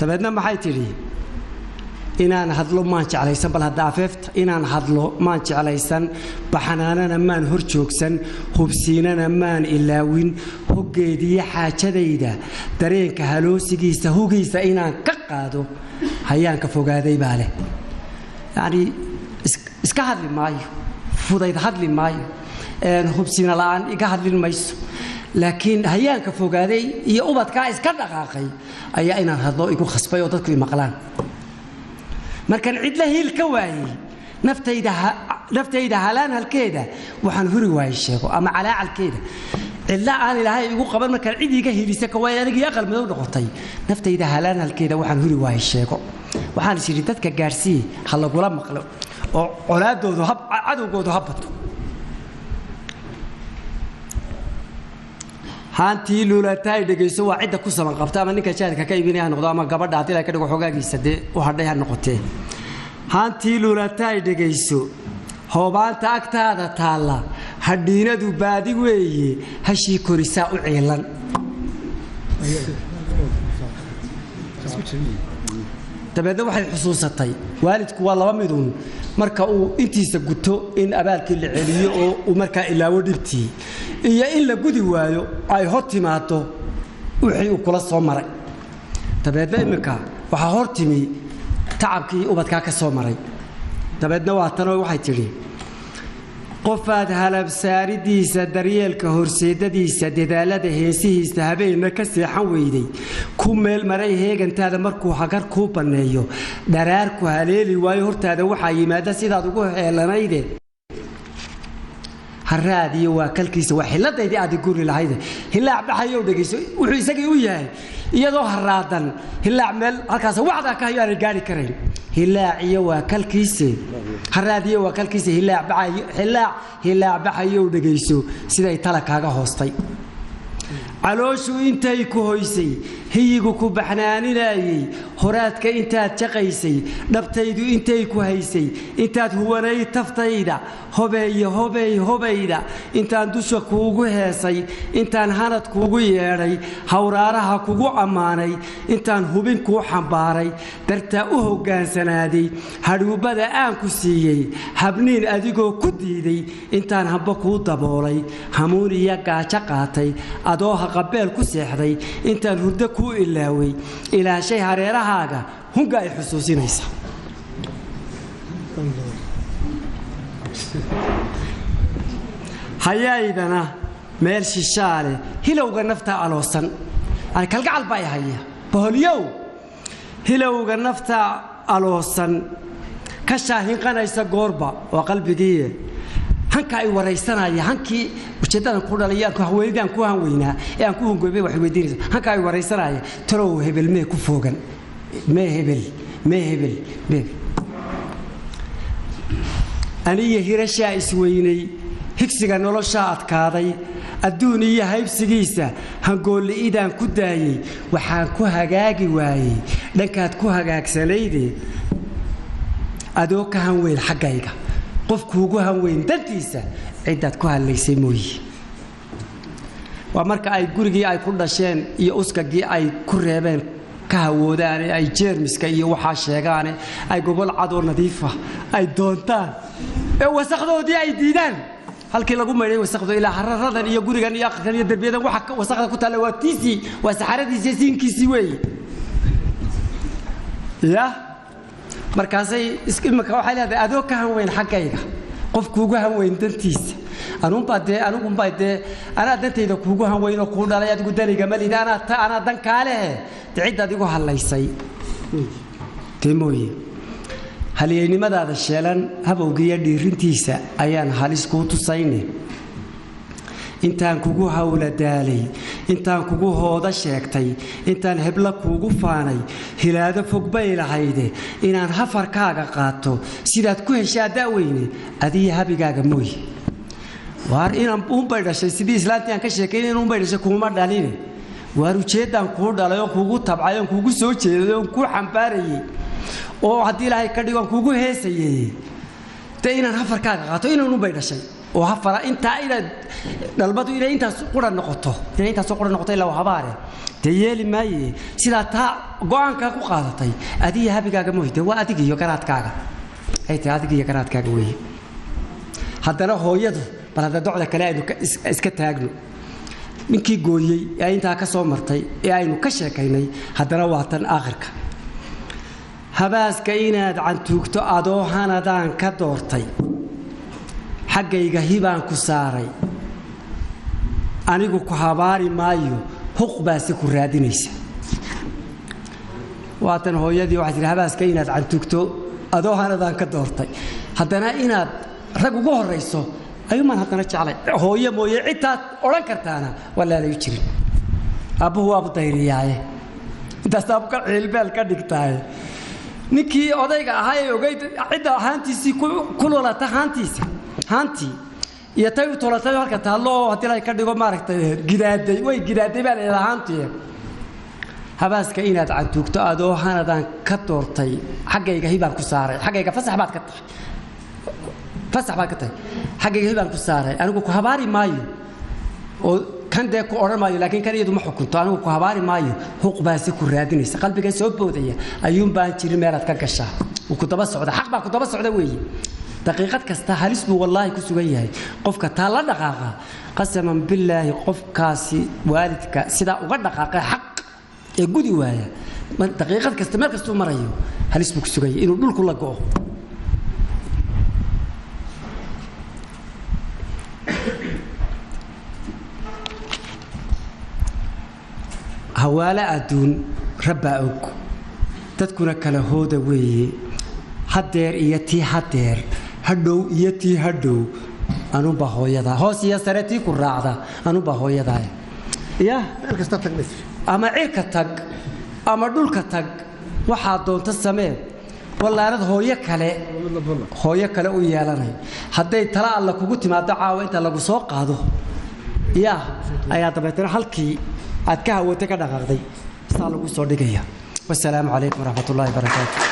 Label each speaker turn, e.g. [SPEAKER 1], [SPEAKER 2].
[SPEAKER 1] dabeedna maxay tiri inaan hadlo maan jeclaysan bal hadda afeefta inaan hadlo maan jeclaysan baxanaanana maan hor joogsan hubsiinana maan ilaawin hoggeediya xaajadayda dareenka haloosigiisa hugiisa inaan ka qaado hayaan ka fogaaday baa leh yani iska hadli maayo fudayd hadli maayo hubsiina la'aan iga hadlin mayso laakiin hayaan ka fogaaday iyo ubadkaa iska dhaqaaqay ayaa inaan hadlo igu khasbay oo dadku maqlaan markan cid la hiil ka waayay naftayda halaan halkeeda waxaan huri waayay sheego ama calaacalkeeda cidla aan ilaahay igu qaban markan cid iga hiilisa ka waayay aniga aqal madow noqotay naftayda halaan halkeeda waxaan huri waayay sheego waxaan isiri dadka gaarsii hal lagula maqlo oo colaadoodu cadowgoodu habbato haantii luulatay dhageyso waa cid ku saban qabta ama ninka jaadka ka iibinaya noqdo ama gabadha hadii ay ka dhigo xogaagiisa de u hadhay ha noqotee haantii luulatay dhageyso hoobaanta agtaada taala hadhiinadu baadi weeye hashii korisa u ciilan dabeedna waxay xusuusatay waalidku waa laba midun marka uu intiisa guto in abaalkii la celiyo oo uu marka ilaawo dhibtii iyo in la gudi waayo ay hor timaado wixii uu kula soo maray dabeedna imika waxa hor timi tacabkii ubadka ka soo maray dabeedna waa tan waxay tiri qofaad halab saaridiisa daryeelka horseedadiisa dadaalada heesihiisa habeenna ka seexan weyday ku meel maray heegantaada markuu hagar ku baneeyo daraarku haleeli waayo hortaada waxa yimaada sidaad ugu heelanayde haraadiyo waa kalkiisa waa xiladaydi aad guri lahayd hilaac baxayo dhageyso wuxuu isagii u yahay iyadoo haraadan hilaac meel halkaas waxda ka hayaan gaari karayn hilaac iyo waa kalkiisa haraadiyo waa kalkiisa hilaac baxayo dhageyso siday tala kaaga hoostay calooshu intay ku hoysay hiyigu ku baxnaaninayay horaadka intaad jaqaysay dhabtaydu intay ku haysay intaad huwanay taftayda hobayda intaan dusha kuugu heesay intaan hanad kuugu yeedhay hawraaraha kugu ammaanay intaan hubin kuu xambaaray dartaa u hoggaansanaaday hadhuubada aan ku siiyey habniin adigoo ku diiday intaan hamba kuu daboolay hamuun iyo gaajo qaatay adoo haqabeel ku seexday intaan hurdo ku ilaaway ilaashay hareerahaaga hunga ay xusuusinaysa hayaydana meel shishaale hilowga nafta aloosan ay kalgacal bay haya boholyow hilowga nafta aloosan ka shaahinqanaysa goorba waa qalbigii hanka ay wareysanaya hankii ujeedadan ku dhalayaan ku haweenidaan ku hanweynaa ee aan ku hongoobay wax weydiinaysa hanka ay wareysanaya talow hebel mee ku foogan mee hebel aniga hirasha isweynay higsiga nolosha adkaaday adduun iyo haybsigiisa hangooli idaan ku daayay waxaan ku hagaagi waayay dhankaad ku hagaagsanayde adoo ka hanweyn xaggayga qofku ugu hanweyn dantiisa ciidaad ku hadlaysay mooyee waa marka ay gurigii ay ku dhasheen iyo uskagii ay ku reebeen ka hawoodaan ay jeermiska iyo waxa sheegaan ay gobol cad oo nadiif ah ay doontaan ee wasaqdoodii ay diidaan halkii lagu meeray wasaqdo ilaa hararadan iyo gurigan iyo aqalkan iyo darbiyadan waxa wasaqda ku taala waa tiisi waa saxaradiisa siinkiisi weey ya markaasay imika waxay leedahay adoo ka hanweyn xaggayga qofku ugu hanweyn dantiisa anigu baade ana dantayda kuugu hanweyn oo ku dhalay adigu daliga malida ana dan kaale cid adigu halaysay teemooye halyeynimadaada sheelan habowgiya dhiirintiisa ayaan halis ku tusayne intaan kugu hawla daalay intaan kugu hooda sheegtay intaan hebla kuugu faanay hilaado fog bay lahayde inaan hafarkaaga qaato sidaad ku heshaa daaweyne adiga habigaaga mooy waar inaan uunbay dhashay sidii islaantii aan ka sheekayn in uunbay dhashay kuma dhaline waar ujeedaan kuu dhalay oo kuugu tabcay oo kuugu soo jeeday oo kuu xambaarayay oo haddii ilaahay ka dhigo aan kuugu heesayay de inaan hafarkaaga qaato inaan uunbay dhashay oo hafara inta ila dalbadu inay intaas qura noqoto ilaa habaare تيالي ماي سيدا تا قوان كاكو قادتي أدي هابي كاكا مويته وأديك يقرات كاكا أي تأديك يقرات كاكا وي حتى لو هو يده بل هذا دعوة كلا إنه إسكت هاجنو من كي قولي يا أنت كسر مرتي يا إنه كشر كيني هذا رواتن آخرك هباس كيناد عن توكتو أدوهنا دان كدورتي حقي جهيبان كساري أنا جو كهباري مايو حق بس كرادينيس واتن هو يدي واحد هباس كيناد عن توكتو أدوهنا دان كدورتي حتى أنا إناد رجو جوه الرئيسو أيوة ما هتنرجع عليه هو يموي عتاد أولا كرتانا ولا لا يشري أبوه أبو طيرياه ده سابق البال كدكتاه نكى أوديك هاي وجيت عدا هانتيسي كل ولا تهانتيسي هانتي يتوي طول توي هالكتاه الله هتلاقي كديكو مارك جداد وين جداد بالي هانتي هباس كائنات عن توكتو أدو هاندان كتورتي حقيقة هي بان كسارة حقيقة فسح بعد كتر فسح بعد كتر حقيقة هي بان كسارة أنا بقول كهباري مايو وكان ده كأورا مايو لكن كان يدوم حكمته أنا بقول كهباري مايو حق بس كرادني قلبي كان سوب بودية أيوم بان تيري ميرات كعشة وكنت بس عدا حق بقى كنت بس عدا ويجي دقيقة كستها اسمه والله كسوية قف كتالا دقاقة قسما بالله قف كاسي والدك سدا وقد دقاقة حق يقولي وياه دقيقة كستمر كستو مريو هل اسمه كسوية إنه دول كله جوه هوالا أدون ربعوك تذكر كالهود وي حدير إيتي حدير هدو إيتي هدو أنو بهوية دا هوس يسرتي كراعة أنو بهوية دا يا أما عيركتك أما دولكتك واحد دون تسمع والله أنا هوية كلا ويالنا حتى ترى الله كوجت ما دعاء وأنت الله بسوق هذا يا أيها تبعتنا حلقي أتكهوتك دغدي صالح وصدقيا والسلام عليكم ورحمة الله وبركاته.